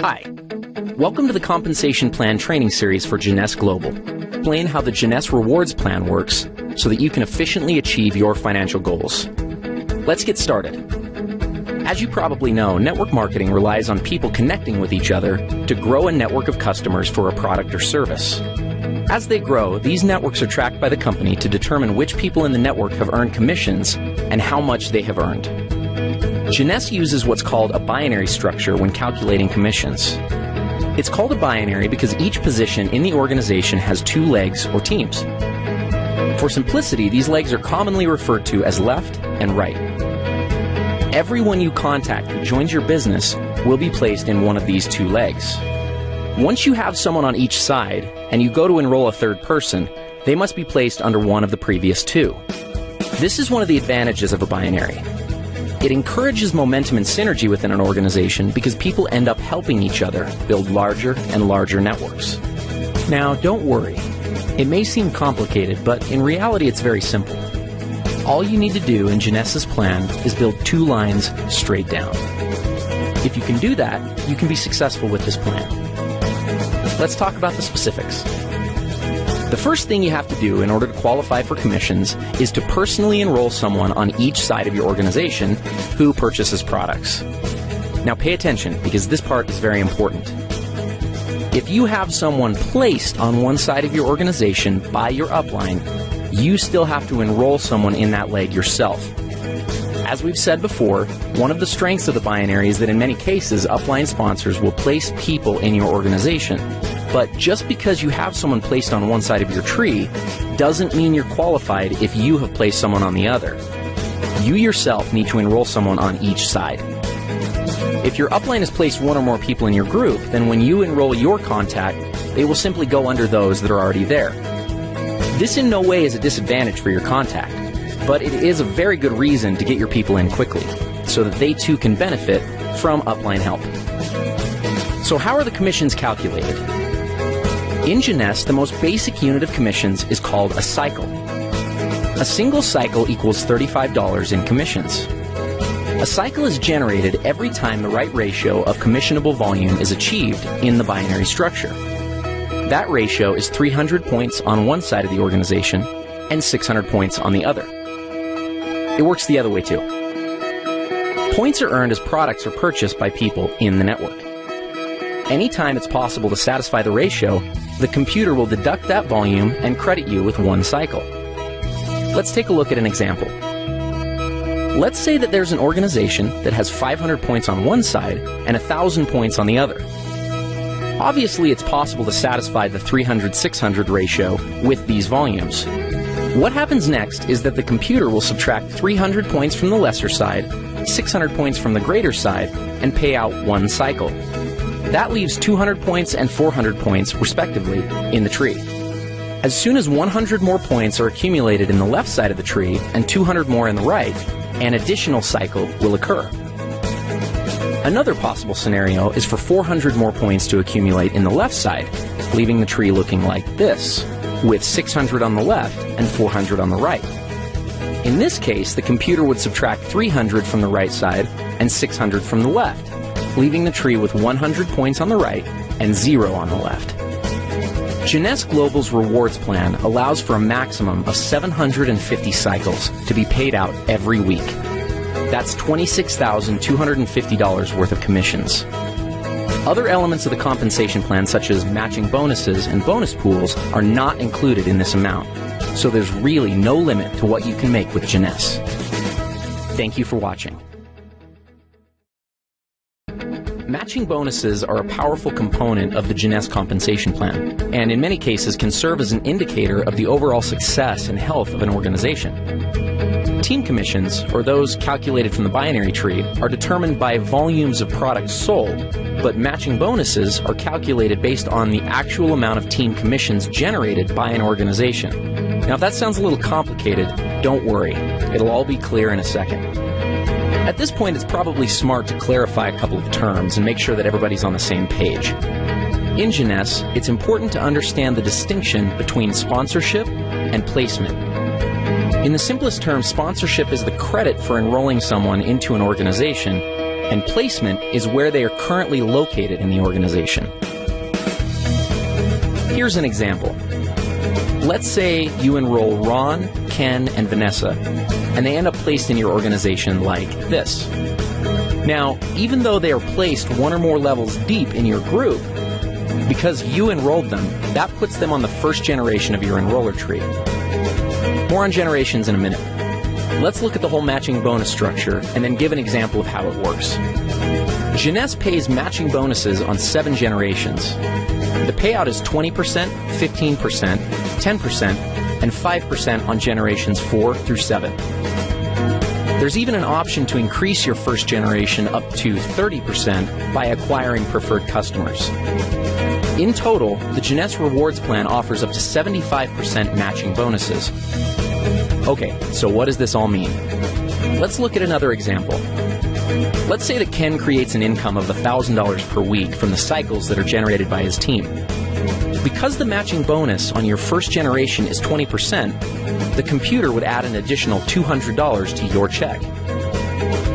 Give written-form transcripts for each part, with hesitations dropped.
Hi, welcome to the Compensation Plan Training Series for Jeunesse Global. Explain how the Jeunesse Rewards Plan works so that you can efficiently achieve your financial goals. Let's get started. As you probably know, network marketing relies on people connecting with each other to grow a network of customers for a product or service. As they grow, these networks are tracked by the company to determine which people in the network have earned commissions and how much they have earned. Jeunesse uses what's called a binary structure when calculating commissions. It's called a binary because each position in the organization has two legs or teams. For simplicity, these legs are commonly referred to as left and right. Everyone you contact who joins your business will be placed in one of these two legs. Once you have someone on each side and you go to enroll a third person, they must be placed under one of the previous two. This is one of the advantages of a binary. It encourages momentum and synergy within an organization because people end up helping each other build larger and larger networks. Now, don't worry. It may seem complicated, but in reality it's very simple. All you need to do in Jeunesse's plan is build two lines straight down. If you can do that, you can be successful with this plan. Let's talk about the specifics. The first thing you have to do in order to qualify for commissions is to personally enroll someone on each side of your organization who purchases products. Now pay attention because this part is very important. If you have someone placed on one side of your organization by your upline, you still have to enroll someone in that leg yourself. As we've said before, one of the strengths of the binary is that in many cases, upline sponsors will place people in your organization. But just because you have someone placed on one side of your tree doesn't mean you're qualified if you have placed someone on the other. You yourself need to enroll someone on each side. If your upline has placed one or more people in your group, then when you enroll your contact, they will simply go under those that are already there. This in no way is a disadvantage for your contact, but it is a very good reason to get your people in quickly, so that they too can benefit from upline help. So how are the commissions calculated? In Jeunesse, the most basic unit of commissions is called a cycle. A single cycle equals $35 in commissions. A cycle is generated every time the right ratio of commissionable volume is achieved in the binary structure. That ratio is 300 points on one side of the organization and 600 points on the other. It works the other way too. Points are earned as products are purchased by people in the network. Anytime it's possible to satisfy the ratio, the computer will deduct that volume and credit you with one cycle. Let's take a look at an example. Let's say that there's an organization that has 500 points on one side and 1,000 points on the other. Obviously, it's possible to satisfy the 300-600 ratio with these volumes. What happens next is that the computer will subtract 300 points from the lesser side, 600 points from the greater side, and pay out one cycle. That leaves 200 points and 400 points, respectively, in the tree. As soon as 100 more points are accumulated in the left side of the tree and 200 more in the right, an additional cycle will occur. Another possible scenario is for 400 more points to accumulate in the left side, leaving the tree looking like this, with 600 on the left and 400 on the right. In this case, the computer would subtract 300 from the right side and 600 from the left, leaving the tree with 100 points on the right and 0 on the left. Jeunesse Global's rewards plan allows for a maximum of 750 cycles to be paid out every week. That's $26,250 worth of commissions. Other elements of the compensation plan, such as matching bonuses and bonus pools, are not included in this amount, so there's really no limit to what you can make with Jeunesse. Thank you for watching. Matching bonuses are a powerful component of the Jeunesse compensation plan, and in many cases can serve as an indicator of the overall success and health of an organization. Team commissions, or those calculated from the binary tree, are determined by volumes of products sold, but matching bonuses are calculated based on the actual amount of team commissions generated by an organization. Now, if that sounds a little complicated, don't worry. It'll all be clear in a second. At this point, it's probably smart to clarify a couple of terms and make sure that everybody's on the same page. In Jeunesse, it's important to understand the distinction between sponsorship and placement. In the simplest terms, sponsorship is the credit for enrolling someone into an organization, and placement is where they are currently located in the organization. Here's an example. Let's say you enroll Ron, Ken, and Vanessa, and they end up placed in your organization like this. Now, even though they are placed one or more levels deep in your group, because you enrolled them, that puts them on the first generation of your enroller tree. More on generations in a minute. Let's look at the whole matching bonus structure and then give an example of how it works. Jeunesse pays matching bonuses on 7 generations. The payout is 20%, 15%, 10%, and 5% on generations 4 through 7. There's even an option to increase your first generation up to 30% by acquiring preferred customers. In total, the Jeunesse Rewards Plan offers up to 75% matching bonuses. Okay, so what does this all mean? Let's look at another example. Let's say that Ken creates an income of $1,000 per week from the cycles that are generated by his team. Because the matching bonus on your first generation is 20%, the computer would add an additional $200 to your check.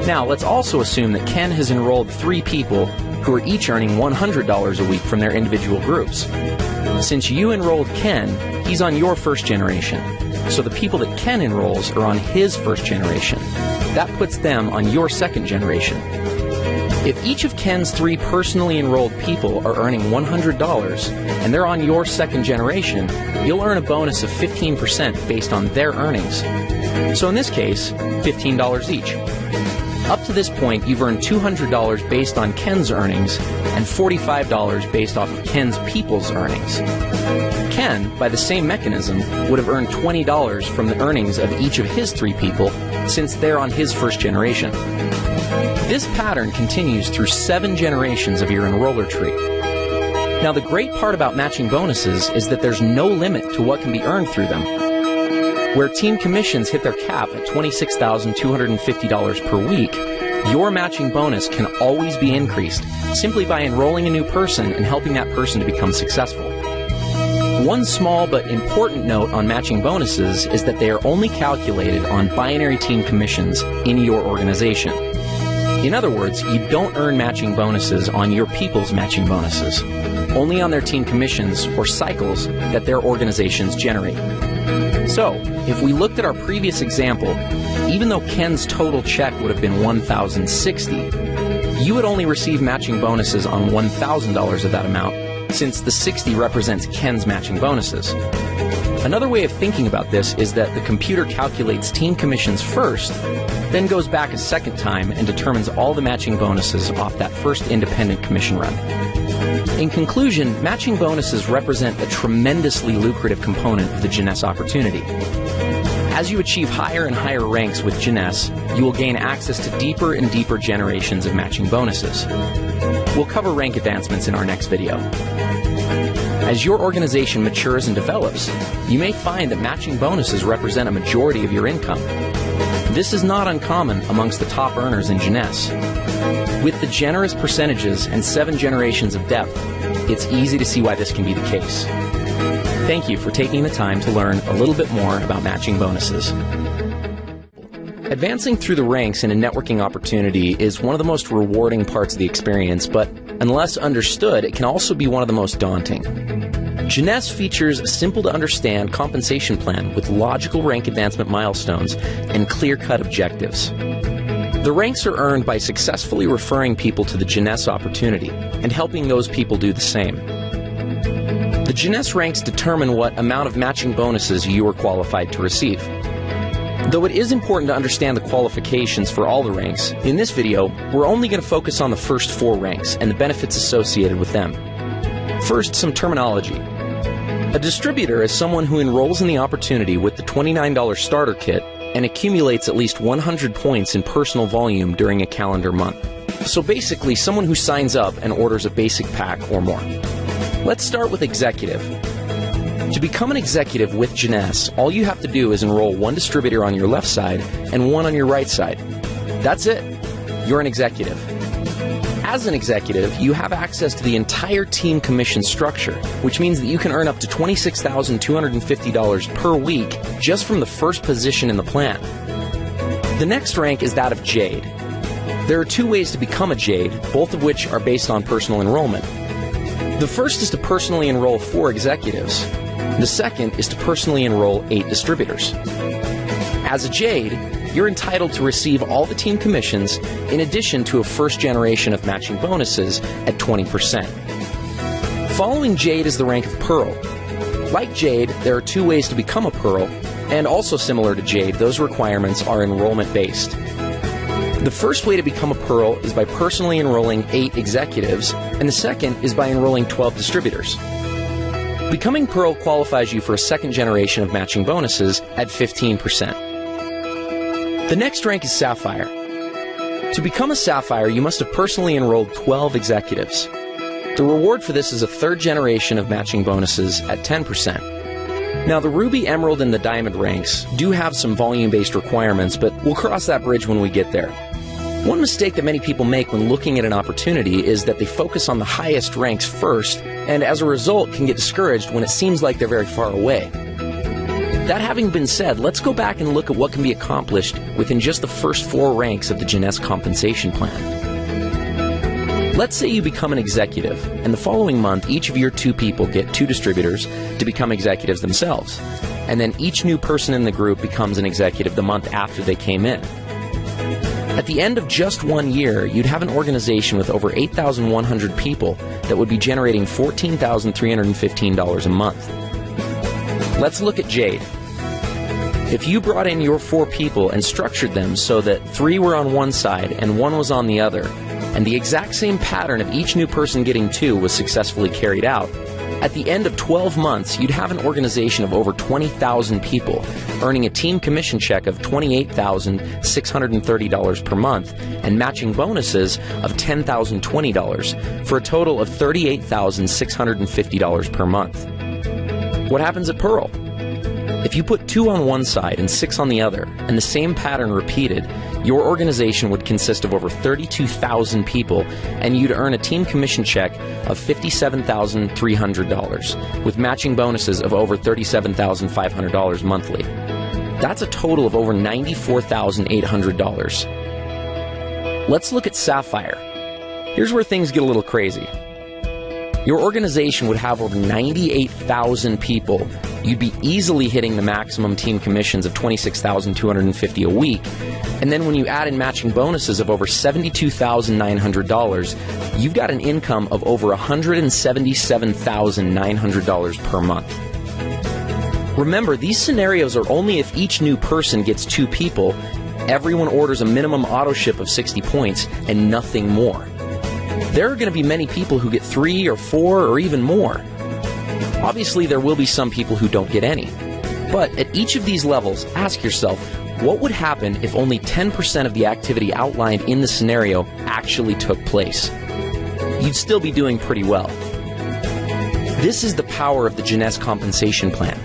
Now, let's also assume that Ken has enrolled 3 people who are each earning $100 a week from their individual groups. Since you enrolled Ken, he's on your first generation. So the people that Ken enrolls are on his first generation. That puts them on your second generation. If each of Ken's 3 personally enrolled people are earning $100 and they're on your second generation, you'll earn a bonus of 15% based on their earnings. So in this case, $15 each. Up to this point, you've earned $200 based on Ken's earnings and $45 based off of Ken's people's earnings. Ken, by the same mechanism, would have earned $20 from the earnings of each of his 3 people since they're on his first generation. This pattern continues through 7 generations of your enroller tree. Now, the great part about matching bonuses is that there's no limit to what can be earned through them. Where team commissions hit their cap at $26,250 per week, your matching bonus can always be increased simply by enrolling a new person and helping that person to become successful. One small but important note on matching bonuses is that they are only calculated on binary team commissions in your organization. In other words, you don't earn matching bonuses on your people's matching bonuses, only on their team commissions or cycles that their organizations generate. So, if we looked at our previous example, even though Ken's total check would have been $1,060, you would only receive matching bonuses on $1,000 of that amount, since the 60 represents Ken's matching bonuses. Another way of thinking about this is that the computer calculates team commissions first, then goes back a second time and determines all the matching bonuses off that first independent commission run. In conclusion, matching bonuses represent a tremendously lucrative component of the Jeunesse opportunity. As you achieve higher and higher ranks with Jeunesse, you will gain access to deeper and deeper generations of matching bonuses. We'll cover rank advancements in our next video. As your organization matures and develops, you may find that matching bonuses represent a majority of your income. This is not uncommon amongst the top earners in Jeunesse. With the generous percentages and 7 generations of depth, it's easy to see why this can be the case. Thank you for taking the time to learn a little bit more about matching bonuses. Advancing through the ranks in a networking opportunity is one of the most rewarding parts of the experience, but unless understood, it can also be one of the most daunting. Jeunesse features a simple-to-understand compensation plan with logical rank advancement milestones and clear-cut objectives. The ranks are earned by successfully referring people to the Jeunesse opportunity and helping those people do the same. The Jeunesse ranks determine what amount of matching bonuses you are qualified to receive. Though it is important to understand the qualifications for all the ranks, in this video, we're only going to focus on the first 4 ranks and the benefits associated with them. First, some terminology. A distributor is someone who enrolls in the opportunity with the $29 starter kit and accumulates at least 100 points in personal volume during a calendar month. So basically, someone who signs up and orders a basic pack or more. Let's start with executive. To become an executive with Jeunesse, all you have to do is enroll 1 distributor on your left side and 1 on your right side. That's it. You're an executive. As an executive, you have access to the entire team commission structure, which means that you can earn up to $26,250 per week just from the first position in the plan. The next rank is that of Jade. There are two ways to become a Jade, both of which are based on personal enrollment. The first is to personally enroll 4 executives. The second is to personally enroll 8 distributors. As a Jade, you're entitled to receive all the team commissions in addition to a first generation of matching bonuses at 20%. Following Jade is the rank of Pearl. Like Jade, there are 2 ways to become a Pearl, and also similar to Jade, those requirements are enrollment-based. The first way to become a Pearl is by personally enrolling 8 executives, and the second is by enrolling 12 distributors. Becoming Pearl qualifies you for a second generation of matching bonuses at 15%. The next rank is Sapphire. To become a Sapphire, you must have personally enrolled 12 executives. The reward for this is a third generation of matching bonuses at 10%. Now, the Ruby, Emerald, and the Diamond ranks do have some volume-based requirements, but we'll cross that bridge when we get there. One mistake that many people make when looking at an opportunity is that they focus on the highest ranks first, and as a result can get discouraged when it seems like they're very far away. That having been said, let's go back and look at what can be accomplished within just the first 4 ranks of the Jeunesse compensation plan. Let's say you become an executive, and the following month each of your 2 people get 2 distributors to become executives themselves, and then each new person in the group becomes an executive the month after they came in. At the end of just 1 year, you'd have an organization with over 8,100 people that would be generating $14,315 a month. Let's look at Jade. If you brought in your 4 people and structured them so that 3 were on one side and 1 was on the other, and the exact same pattern of each new person getting 2 was successfully carried out, at the end of 12 months, you'd have an organization of over 20,000 people, earning a team commission check of $28,630 per month and matching bonuses of $10,020 for a total of $38,650 per month. What happens at Pearl? If you put 2 on one side and 6 on the other, and the same pattern repeated, your organization would consist of over 32,000 people, and you'd earn a team commission check of $57,300, with matching bonuses of over $37,500 monthly. That's a total of over $94,800. Let's look at Sapphire. Here's where things get a little crazy. Your organization would have over 98,000 people. You'd be easily hitting the maximum team commissions of $26,250 a week. And then when you add in matching bonuses of over $72,900, you've got an income of over $177,900 per month. Remember, these scenarios are only if each new person gets 2 people, everyone orders a minimum auto ship of 60 points, and nothing more. There are going to be many people who get 3 or 4 or even more. Obviously, there will be some people who don't get any. But at each of these levels, ask yourself, what would happen if only 10% of the activity outlined in the scenario actually took place? You'd still be doing pretty well. This is the power of the Jeunesse compensation plan.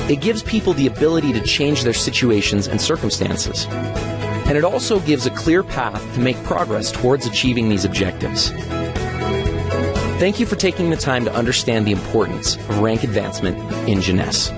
It gives people the ability to change their situations and circumstances. And it also gives a clear path to make progress towards achieving these objectives. Thank you for taking the time to understand the importance of rank advancement in Jeunesse.